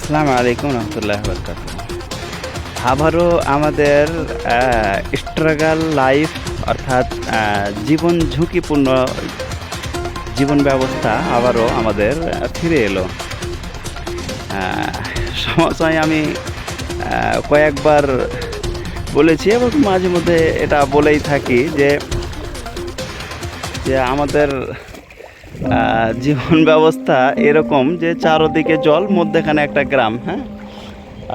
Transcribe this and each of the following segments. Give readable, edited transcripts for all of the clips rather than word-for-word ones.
আসসালামু আলাইকুম রহমতুল্লাহ বরকাত। আবারও আমাদের স্ট্রাগল লাইফ অর্থাৎ জীবন ঝুঁকিপূর্ণ জীবন ব্যবস্থা আবারও আমাদের ফিরে এলো। সময় আমি কয়েকবার বলেছি এবং মাঝে মধ্যে এটা বলেই থাকি যে যে আমাদের জীবন ব্যবস্থা এরকম যে চারদিকে জল, মধ্যেখানে একটা গ্রাম। হ্যাঁ,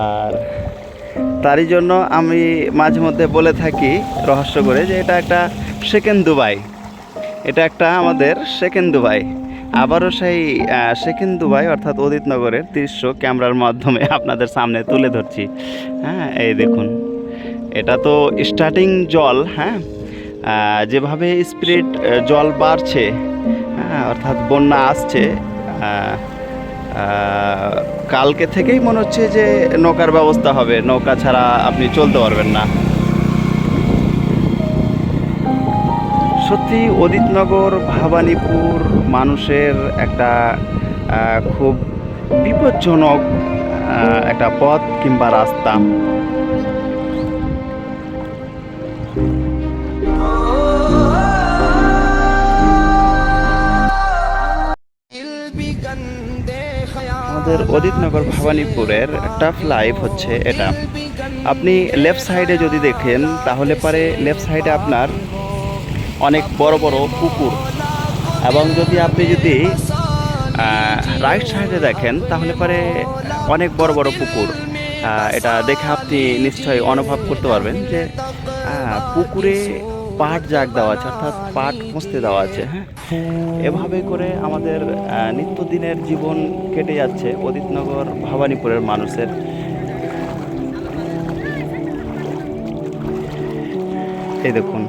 আর তারই জন্য আমি মাঝে মধ্যে বলে থাকি রহস্য করে যে এটা একটা সেকেন্ড দুবাই, এটা একটা আমাদের সেকেন্ড দুবাই। আবারও সেই সেকেন্ড দুবাই অর্থাৎ অদিতনগরের দৃশ্য ক্যামেরার মাধ্যমে আপনাদের সামনে তুলে ধরছি। হ্যাঁ, এই দেখুন, এটা তো স্টার্টিং জল। হ্যাঁ, যেভাবে স্পিড জল বাড়ছে, হ্যাঁ, অর্থাৎ বন্যা আসছে। কালকে থেকেই মনে হচ্ছে যে নৌকার ব্যবস্থা হবে, নৌকা ছাড়া আপনি চলতে পারবেন না। সত্যি অদিতনগর ভবানীপুর মানুষের একটা খুব বিপজ্জনক একটা পথ কিংবা রাস্তা। আমাদের অদিতনগর ভবানীপুরের টাফ লাইফ হচ্ছে এটা। আপনি লেফট সাইডে যদি দেখেন তাহলে পারে লেফট সাইডে আপনার অনেক বড় বড় পুকুর, এবং আপনি যদি রাইট সাইডে দেখেন তাহলে পরে অনেক বড় বড় পুকুর। এটা দেখে আপনি নিশ্চয়ই অনুভব করতে পারবেন যে পুকুরে পাট জাগ দেওয়া আছে, অর্থাৎ পাট পচতে দেওয়া আছে। হ্যাঁ, এভাবে করে আমাদের নিত্যদিনের জীবন কেটে যাচ্ছে অদিতনগর ভবানীপুরের মানুষের। এই দেখুন।